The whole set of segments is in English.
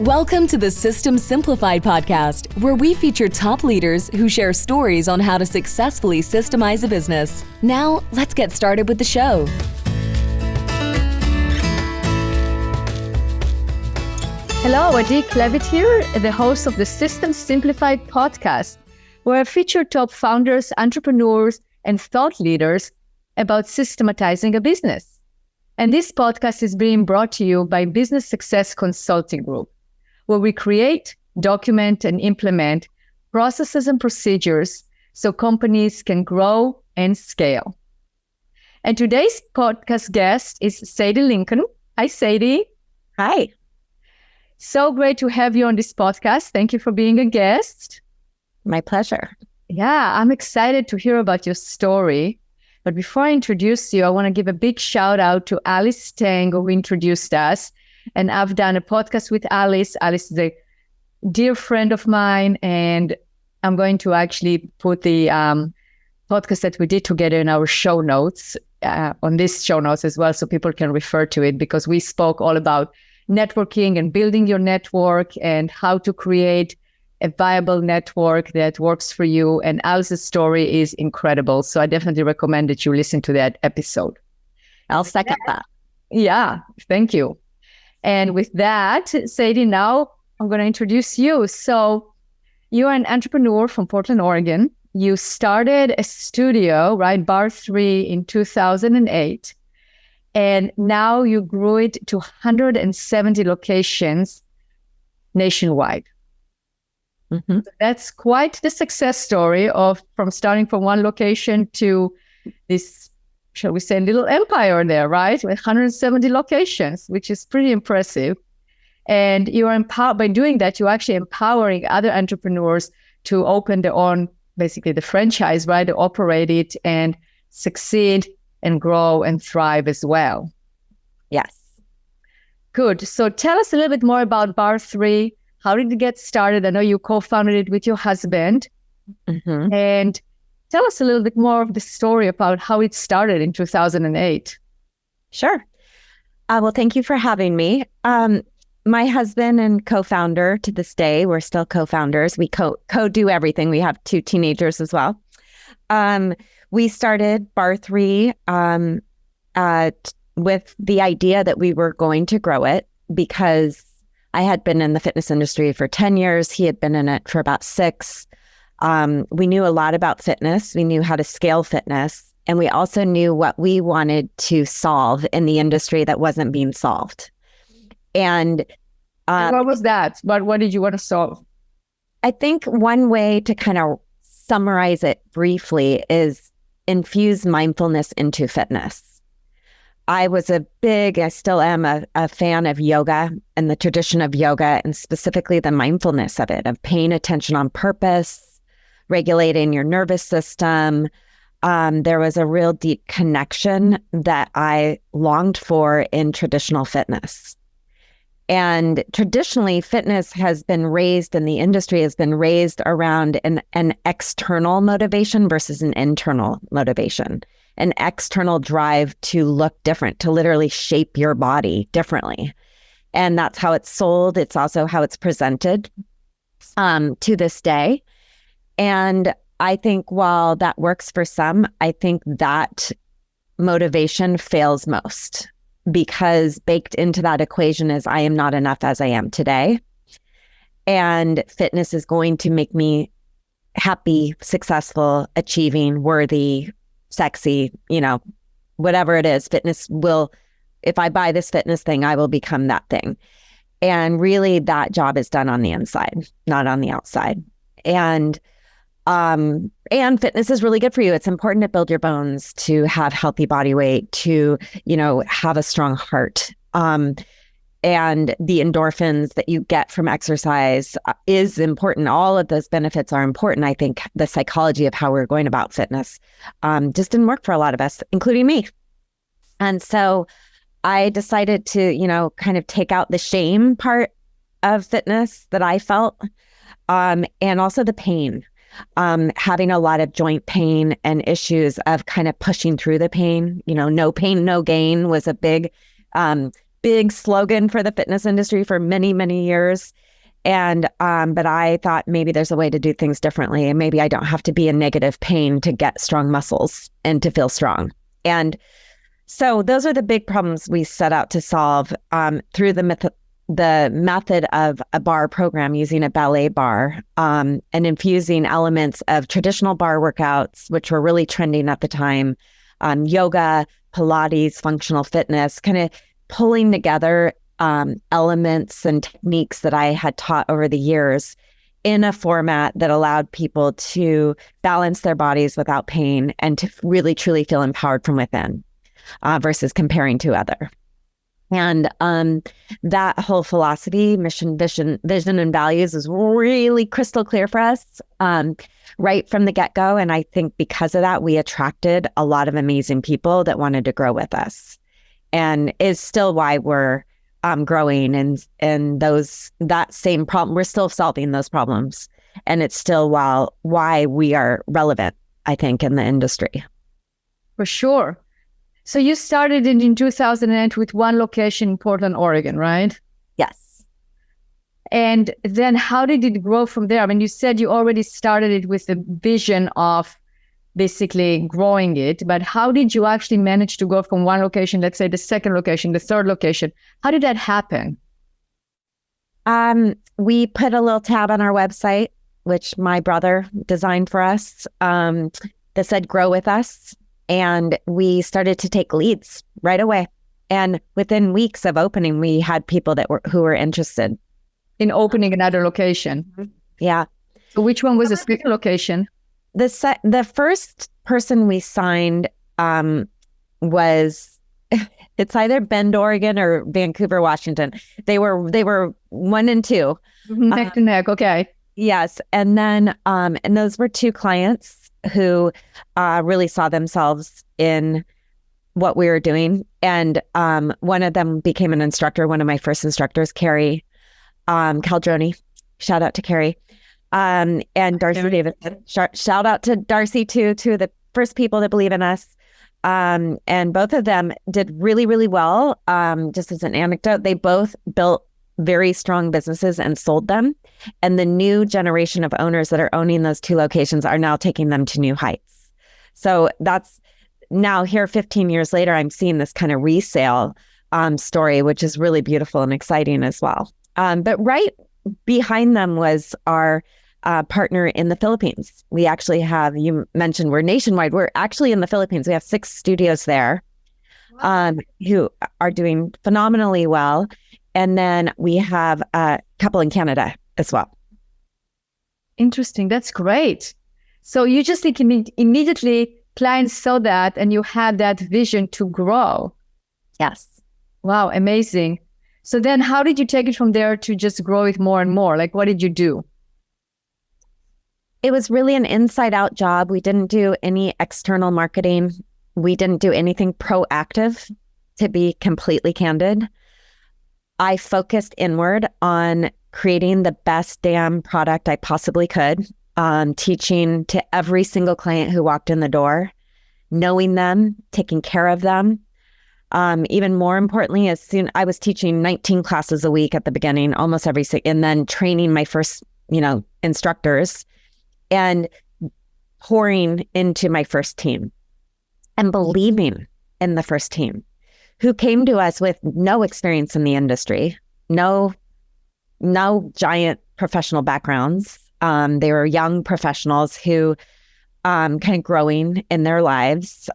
Welcome to the System Simplified podcast, where we feature top leaders who share stories on how to successfully systemize a business. Now, let's get started with the show. Hello, Adi Klevit here, the host of the System Simplified podcast, where I feature top founders, entrepreneurs, and thought leaders about systematizing a business. And this podcast is being brought to you by Business Success Consulting Group, where we create, document, and implement processes and procedures so companies can grow and scale. And today's podcast guest is Sadie Lincoln. Hi, Sadie. Hi. So great to have you on this podcast. Thank you for being a guest. My pleasure. Yeah, I'm excited to hear about your story. But before I introduce you, I want to give a big shout out to Alice Tang, who introduced us. And I've done a podcast with Alice. Alice is a dear friend of mine, and I'm going to actually put the podcast that we did together in our show notes, on this show notes as well, so people can refer to it, because we spoke all about networking and building your network and how to create a viable network that works for you. And Alice's story is incredible. So I definitely recommend that you listen to that episode. I'll second that. Yeah, thank you. And with that, Sadie, now I'm going to introduce you. So you're an entrepreneur from Portland, Oregon. You started a studio, right, Bar 3 in 2008. And now you grew it to 170 locations nationwide. Mm-hmm. That's quite the success story from starting from one location to this, shall we say, little empire there, right? With 170 locations, which is pretty impressive. And you are empowered by doing that. You're actually empowering other entrepreneurs to open their own, basically the franchise, right? To operate it and succeed and grow and thrive as well. Yes. Good. So tell us a little bit more about Bar 3. How did it get started? I know you co-founded it with your husband. Mm-hmm. And tell us a little bit more of the story about how it started in 2008. Sure. Well, thank you for having me. My husband and co-founder to this day, we're still co-founders. We co-do everything. We have 2 teenagers as well. We started Bar 3 with the idea that we were going to grow it, because I had been in the fitness industry for 10 years. He had been in it for about 6. We knew a lot about fitness. We knew how to scale fitness. And we also knew what we wanted to solve in the industry that wasn't being solved. And what was that? What did you want to solve? I think one way to kind of summarize it briefly is infuse mindfulness into fitness. I still am a fan of yoga and the tradition of yoga, and specifically the mindfulness of it, of paying attention on purpose, regulating your nervous system. There was a real deep connection that I longed for in traditional fitness. And traditionally, fitness has been raised, and the industry has been raised around an external motivation versus an internal motivation. An external drive to look different, to literally shape your body differently. And that's how it's sold. It's also how it's presented to this day. And I think while that works for some, I think that motivation fails most, because baked into that equation is I am not enough as I am today. And fitness is going to make me happy, successful, achieving, worthy, sexy, whatever it is. Fitness will, if I buy this fitness thing, I will become that thing. And really that job is done on the inside, not on the outside. And fitness is really good for you. It's important to build your bones, to have healthy body weight, to, have a strong heart. And the endorphins that you get from exercise is important. All of those benefits are important. I think the psychology of how we're going about fitness just didn't work for a lot of us, including me. And so I decided to, kind of take out the shame part of fitness that I felt, and also the pain. Having a lot of joint pain and issues of kind of pushing through the pain. No pain, no gain was a big big slogan for the fitness industry for many, many years. And but I thought maybe there's a way to do things differently, and maybe I don't have to be in negative pain to get strong muscles and to feel strong. And so those are the big problems we set out to solve through the method of a bar program, using a ballet bar and infusing elements of traditional bar workouts, which were really trending at the time, yoga, Pilates, functional fitness, kind of pulling together elements and techniques that I had taught over the years in a format that allowed people to balance their bodies without pain and to really, truly feel empowered from within versus comparing to other. And that whole philosophy, mission, vision, and values is really crystal clear for us right from the get-go. And I think because of that, we attracted a lot of amazing people that wanted to grow with us, and is still why we're growing. And that same problem, we're still solving those problems. And it's still why we are relevant, I think, in the industry. For sure. So you started in 2008 with one location in Portland, Oregon, right? Yes. And then how did it grow from there? I mean, you said you already started it with the vision of basically growing it, but how did you actually manage to go from one location, let's say the second location, the third location? How did that happen? We put a little tab on our website, which my brother designed for us, that said, grow with us. And we started to take leads right away. And within weeks of opening, we had people who were interested in opening another location. Yeah. So which one was the second location? The first person we signed was, it's either Bend, Oregon or Vancouver, Washington. They were 1 and 2. Neck to neck. Okay. Yes. And then, and those were 2 clients who really saw themselves in what we were doing. And one of them became an instructor, one of my first instructors, Carrie Caldroni. Shout out to Carrie. And Darcy Davidson. Shout out to Darcy too, 2 of the first people to believe in us. And both of them did really, really well. Just as an anecdote, they both built very strong businesses and sold them. And the new generation of owners that are owning those 2 locations are now taking them to new heights. So that's now here 15 years later, I'm seeing this kind of resale story, which is really beautiful and exciting as well. But right behind them was our partner in the Philippines. We actually have, you mentioned we're nationwide. We're actually in the Philippines. We have 6 studios there who are doing phenomenally well. And then we have a couple in Canada as well. Interesting. That's great. So you just think immediately clients saw that and you had that vision to grow. Yes. Wow. Amazing. So then how did you take it from there to just grow it more and more? Like, what did you do? It was really an inside out job. We didn't do any external marketing. We didn't do anything proactive, to be completely candid. I focused inward on creating the best damn product I possibly could, teaching to every single client who walked in the door, knowing them, taking care of them. Even more importantly, I was teaching 19 classes a week at the beginning, almost every, and then training my first, instructors and pouring into my first team and believing in the first team, who came to us with no experience in the industry, no giant professional backgrounds. They were young professionals who kind of growing in their lives,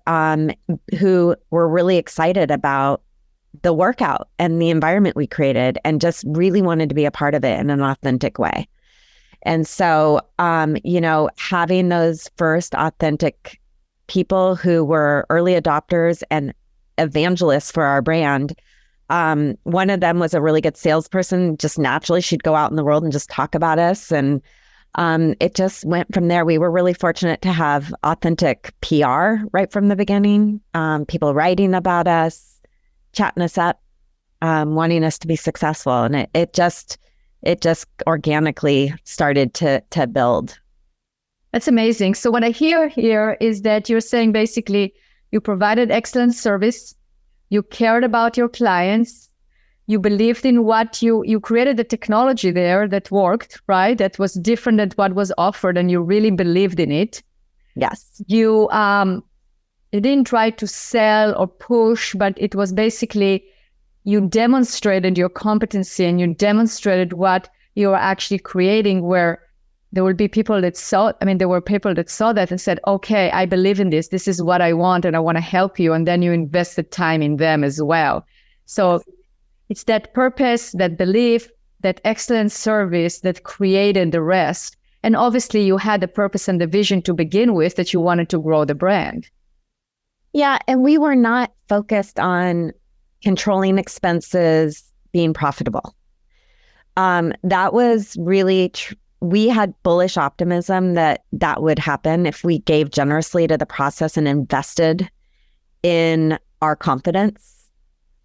who were really excited about the workout and the environment we created and just really wanted to be a part of it in an authentic way. And so, having those first authentic people who were early adopters and evangelists for our brand. One of them was a really good salesperson. Just naturally, she'd go out in the world and just talk about us. And it just went from there. We were really fortunate to have authentic PR right from the beginning. People writing about us, chatting us up, wanting us to be successful. And it just organically started to build. That's amazing. So what I hear here is that you're saying basically you provided excellent service, you cared about your clients, you believed in what you created the technology there that worked, right? That was different than what was offered, and you really believed in it. Yes. You didn't try to sell or push, but it was basically you demonstrated your competency and you demonstrated what you are actually creating, where there will be people that there were people that saw that and said, okay, I believe in this. This is what I want and I want to help you. And then you invested time in them as well. So it's that purpose, that belief, that excellent service that created the rest. And obviously you had the purpose and the vision to begin with that you wanted to grow the brand. Yeah. And we were not focused on controlling expenses, being profitable. That was really we had bullish optimism that would happen if we gave generously to the process and invested in our confidence,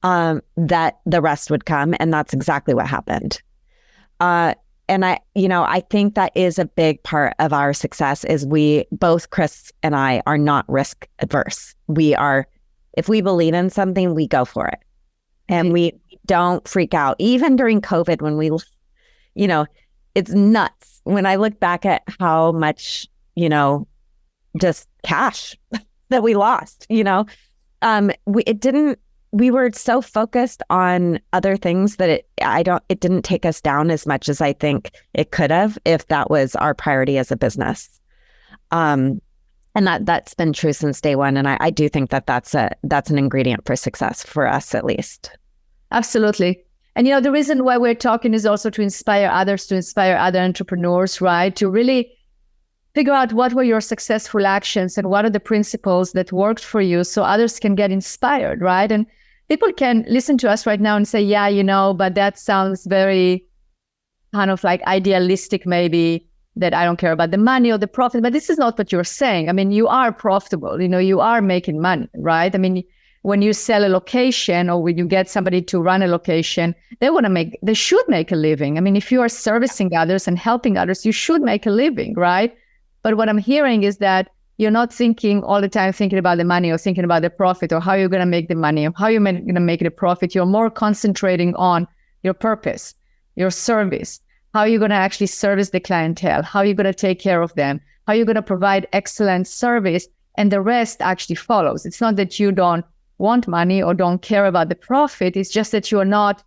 that the rest would come. And that's exactly what happened. And I think that is a big part of our success is both Chris and I are not risk adverse. If we believe in something, we go for it. And we don't freak out. Even during COVID, when it's nuts. When I look back at how much, just cash that we lost, we were so focused on other things that it didn't take us down as much as I think it could have if that was our priority as a business. And that's been true since day one. And I do think that's an ingredient for success for us, at least. Absolutely. And, the reason why we're talking is also to inspire others, to inspire other entrepreneurs, right? To really figure out what were your successful actions and what are the principles that worked for you so others can get inspired, right? And people can listen to us right now and say, yeah, but that sounds very kind of like idealistic, maybe, that I don't care about the money or the profit. But this is not what you're saying. I mean, you are profitable, you are making money, right? I mean, when you sell a location or when you get somebody to run a location, they should make a living. I mean, if you are servicing others and helping others, you should make a living, right? But what I'm hearing is that you're not thinking all the time thinking about the money or thinking about the profit or how you're going to make the money or how you're going to make the profit. You're more concentrating on your purpose, your service, how you're going to actually service the clientele, how you're going to take care of them, how you're going to provide excellent service, and the rest actually follows. It's not that you don't want money or don't care about the profit. It's just that you're not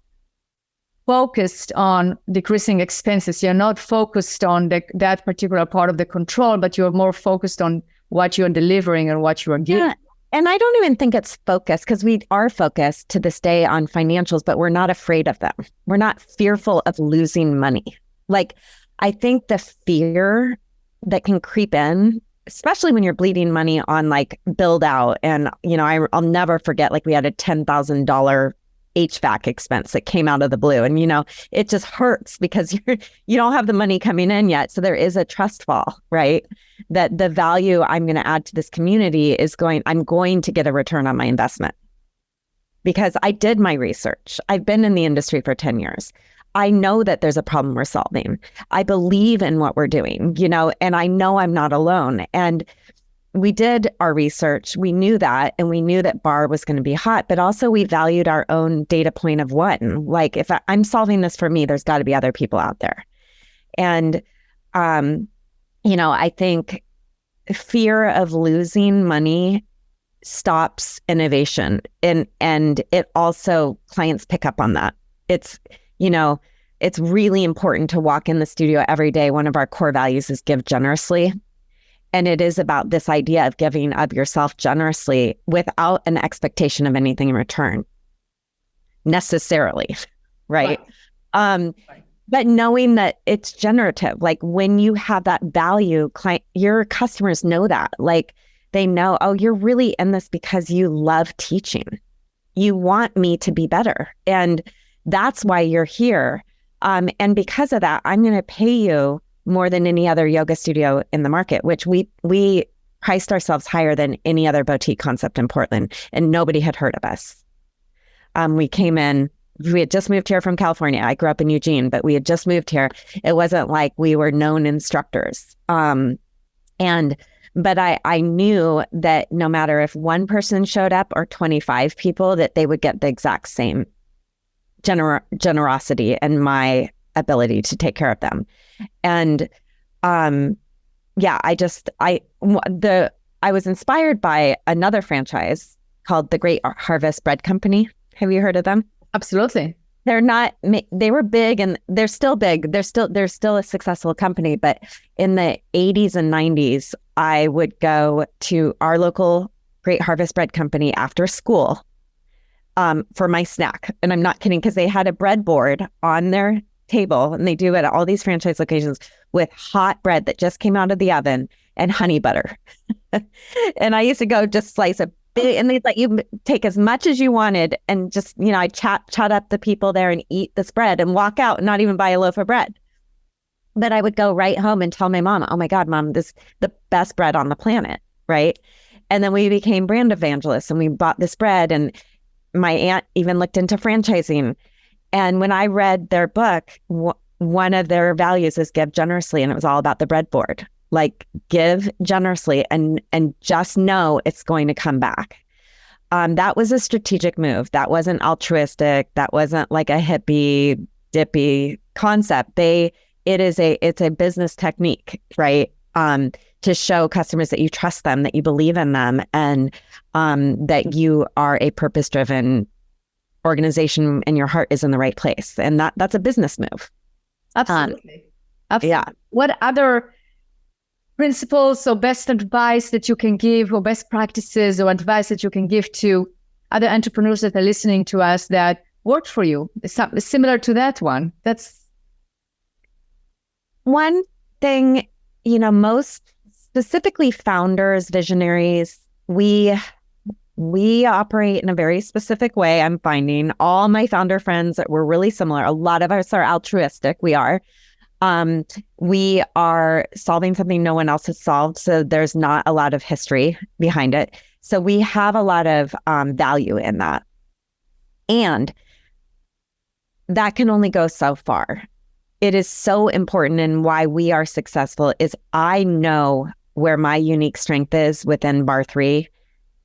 focused on decreasing expenses. You're not focused on that particular part of the control, but you're more focused on what you're delivering and what you are giving. Yeah. And I don't even think it's focused, because we are focused to this day on financials, but we're not afraid of them. We're not fearful of losing money. Like, I think the fear that can creep in, especially when you're bleeding money on like build out. And, I'll never forget, like we had a $10,000 HVAC expense that came out of the blue. And, it just hurts because you don't have the money coming in yet. So there is a trust fall, right? That the value I'm going to add to this community I'm going to get a return on my investment because I did my research. I've been in the industry for 10 years. I know that there's a problem we're solving. I believe in what we're doing, and I know I'm not alone. And we did our research. We knew that, and we knew that bar was going to be hot, but also we valued our own data point of one. Like, if I'm solving this for me, there's got to be other people out there. And, I think fear of losing money stops innovation. And it also, clients pick up on that. It's really important to walk in the studio every day. One of our core values is give generously. And it is about this idea of giving of yourself generously without an expectation of anything in return, necessarily, right? But knowing that it's generative, like when you have that value, your customers know that. Like they know, oh, you're really in this because you love teaching. You want me to be better. And that's why you're here. And because of that, I'm going to pay you more than any other yoga studio in the market, which we priced ourselves higher than any other boutique concept in Portland, and nobody had heard of us. We came in, we had just moved here from California. I grew up in Eugene, but we had just moved here. It wasn't like we were known instructors. But I knew that no matter if one person showed up or 25 people, that they would get the exact same generosity and my ability to take care of them. And yeah, I was inspired by another franchise called the Great Harvest Bread Company. Have you heard of them? Absolutely. They were big and they're still big. They're still a successful company. But in the 80s and 90s, I would go to our local Great Harvest Bread Company after school for my snack. And I'm not kidding, because they had a breadboard on their table, and they do it at all these franchise locations, with hot bread that just came out of the oven and honey butter. And I used to go just slice a bit, and they'd let you take as much as you wanted, and just, I'd chat up the people there and eat this bread and walk out and not even buy a loaf of bread. But I would go right home and tell my mom, "Oh my God, Mom, this is the best bread on the planet," right? And then we became brand evangelists, and we bought this bread, and my aunt even looked into franchising. And when I read their book, one of their values is give generously, and it was all about the breadboard. Like, give generously and just know it's going to come back. That was a strategic move. That wasn't altruistic. That wasn't like a hippy dippy concept. It's a business technique, right? To show customers that you trust them, that you believe in them, and that you are a purpose-driven organization and your heart is in the right place. And that's a business move. Absolutely. Absolutely. Yeah. What other principles or best advice that you can give, or best practices or advice that you can give to other entrepreneurs that are listening to us that worked for you? Something similar to that one. That's one thing, most specifically founders, visionaries, we operate in a very specific way. I'm finding all my founder friends that we're really similar. A lot of us are altruistic. We are. We are solving something no one else has solved. So there's not a lot of history behind it. So we have a lot of value in that. And that can only go so far. It is so important, and why we are successful is I know where my unique strength is within Bar3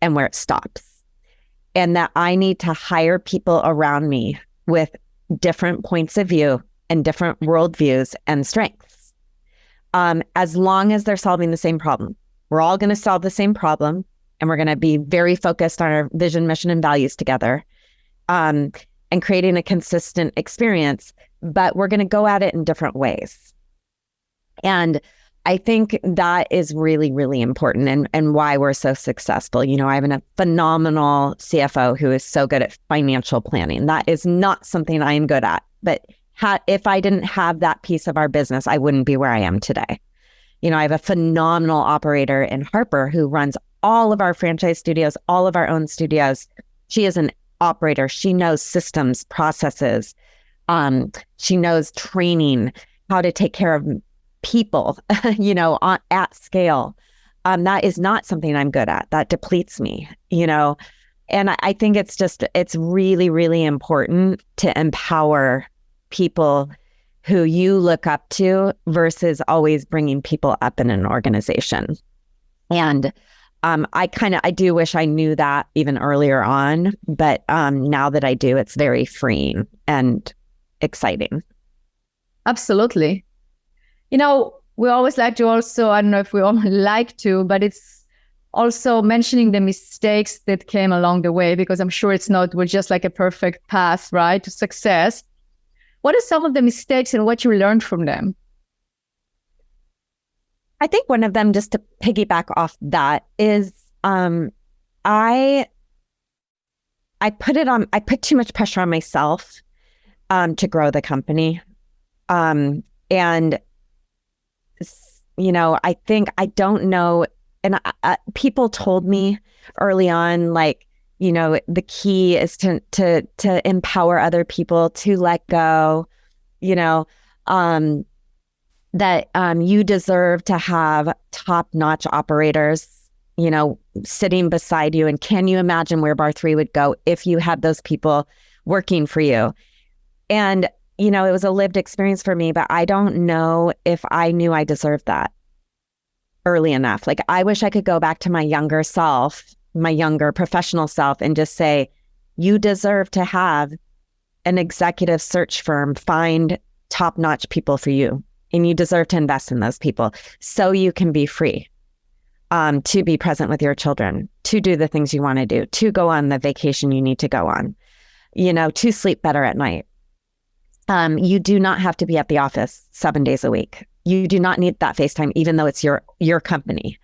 and where it stops. And that I need to hire people around me with different points of view and different worldviews and strengths. As long as they're solving the same problem. We're all going to solve the same problem, and we're going to be very focused on our vision, mission, and values together, and creating a consistent experience, but we're going to go at it in different ways. And I think that is really, really important, and why we're so successful. I have a phenomenal CFO who is so good at financial planning. That is not something I am good at, but if I didn't have that piece of our business, I wouldn't be where I am today. I have a phenomenal operator in Harper who runs all of our franchise studios, all of our own studios. She is an operator. She knows systems, processes. She knows training, how to take care of people, at scale. That is not something I'm good at. That depletes me, and I think it's really, really important to empower people who you look up to versus always bringing people up in an organization. And I do wish I knew that even earlier on, but now that I do, it's very freeing and exciting. absolutely. We always like to also, I don't know if we all like to, but it's also mentioning the mistakes that came along the way, because I'm sure we're just like a perfect path, right, to success. What are some of the mistakes and what you learned from them? I think one of them, just to piggyback off that, is I put too much pressure on myself to grow the company. And I think, I don't know, and people told me early on, like, the key is to empower other people, to let go, that you deserve to have top-notch operators, sitting beside you. And can you imagine where Bar3 would go if you had those people working for you? And, it was a lived experience for me, but I don't know if I knew I deserved that early enough. Like, I wish I could go back to my younger self, my younger professional self, and just say, you deserve to have an executive search firm find top-notch people for you, and you deserve to invest in those people so you can be free to be present with your children, to do the things you want to do, to go on the vacation you need to go on, to sleep better at night. You do not have to be at the office 7 days a week. You do not need that FaceTime, even though it's your company.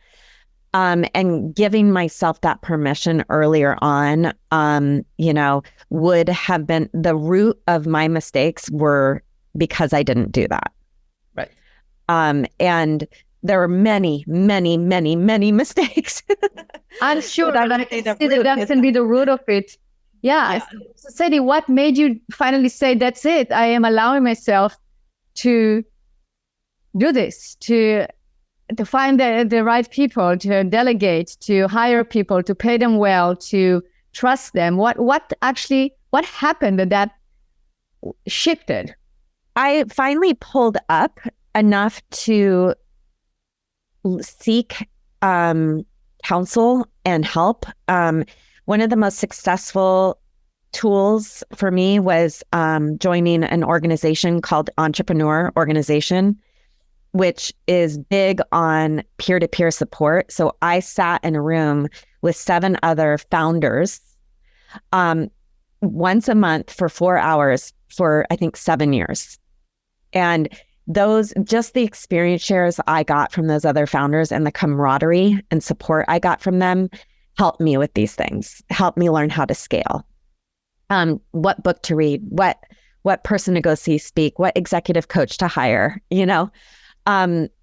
And giving myself that permission earlier on, would have been the root of my mistakes were because I didn't do that. Right. And there were many, many, many, many mistakes. I'm sure that can be the root of it. Yeah. So Sadie, what made you finally say, that's it, I am allowing myself to do this, to find the right people, to delegate, to hire people, to pay them well, to trust them? What happened that shifted? I finally pulled up enough to seek counsel and help. One of the most successful tools for me was joining an organization called Entrepreneur Organization, which is big on peer-to-peer support. So I sat in a room with 7 other founders once a month for 4 hours for, I think, 7 years. And just the experience shares I got from those other founders and the camaraderie and support I got from them helped me with these things, helped me learn how to scale. What book to read, what person to go see speak, what executive coach to hire,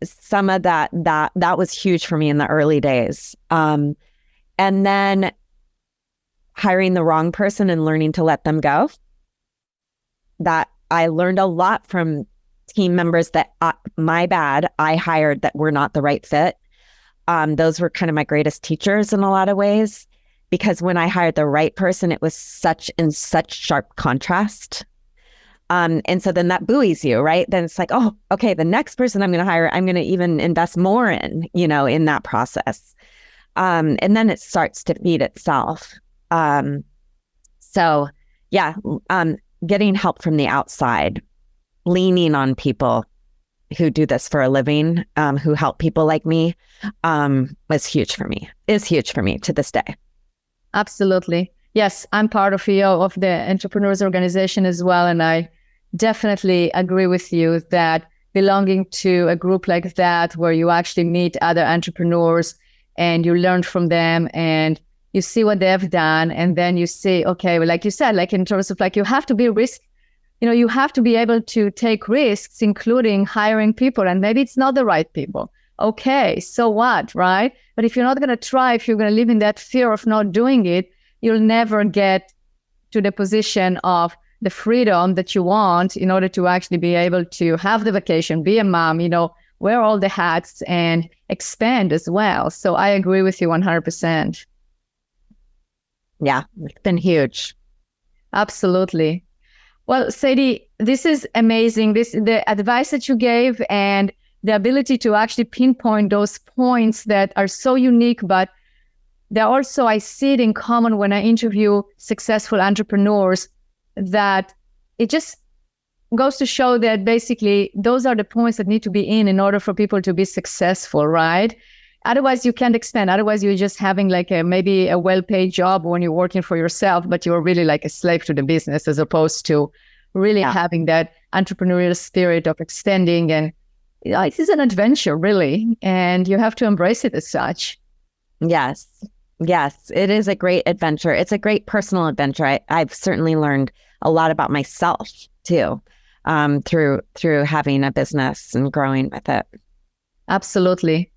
some of that was huge for me in the early days. And then hiring the wrong person and learning to let them go. That I learned a lot from team members that I hired that were not the right fit. Those were kind of my greatest teachers in a lot of ways, because when I hired the right person, it was such sharp contrast. And so then that buoys you, right? Then it's like, oh, okay, the next person I'm going to hire, I'm going to even invest more in that process. And then it starts to feed itself. Getting help from the outside, leaning on people who do this for a living, who help people like me, is huge for me to this day. Absolutely. Yes, I'm part of the Entrepreneurs Organization as well. And I definitely agree with you that belonging to a group like that, where you actually meet other entrepreneurs and you learn from them and you see what they've done. And then you see, okay, well, like you said, like in terms of like, you have to be you have to be able to take risks, including hiring people. And maybe it's not the right people. Okay, so what, right? But if you're not going to try, if you're going to live in that fear of not doing it, you'll never get to the position of the freedom that you want in order to actually be able to have the vacation, be a mom, wear all the hats and expand as well. So I agree with you 100%. Yeah, it's been huge. Absolutely. Well, Sadie, this is amazing. The advice that you gave and the ability to actually pinpoint those points that are so unique, but they're also, I see it in common when I interview successful entrepreneurs, that it just goes to show that basically those are the points that need to be in order for people to be successful, right? Otherwise, you can't expand. Otherwise, you're just having like maybe a well-paid job when you're working for yourself, but you're really like a slave to the business, as opposed to really having that entrepreneurial spirit of extending. And it is an adventure, really, and you have to embrace it as such. Yes, it is a great adventure. It's a great personal adventure. I've certainly learned a lot about myself too, through having a business and growing with it. Absolutely.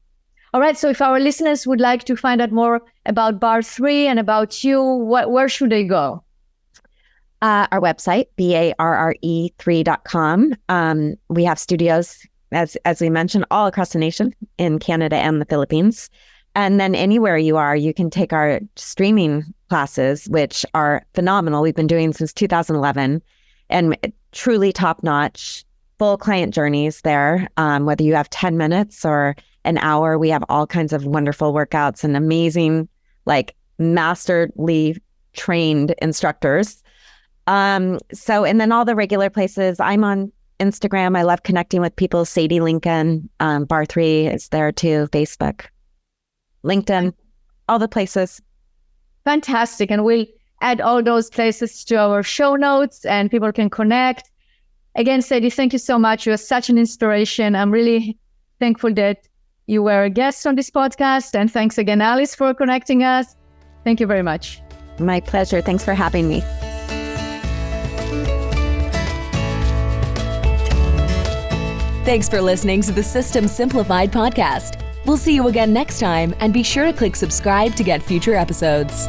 All right. So if our listeners would like to find out more about Bar 3 and about you, where should they go? Our website, barre3.com. We have studios, as we mentioned, all across the nation, in Canada and the Philippines. And then anywhere you are, you can take our streaming classes, which are phenomenal. We've been doing since 2011, and truly top-notch, full client journeys there. Whether you have 10 minutes or an hour, we have all kinds of wonderful workouts and amazing, like masterly trained instructors. And then all the regular places. I'm on Instagram. I love connecting with people. Sadie Lincoln, Bar3 is there too. Facebook, LinkedIn, all the places. Fantastic. And we'll add all those places to our show notes and people can connect. Again, Sadie, thank you so much. You are such an inspiration. I'm really thankful that you were a guest on this podcast. And thanks again, Alice, for connecting us. Thank you very much. My pleasure. Thanks for having me. Thanks for listening to the System Simplified podcast. We'll see you again next time, and be sure to click subscribe to get future episodes.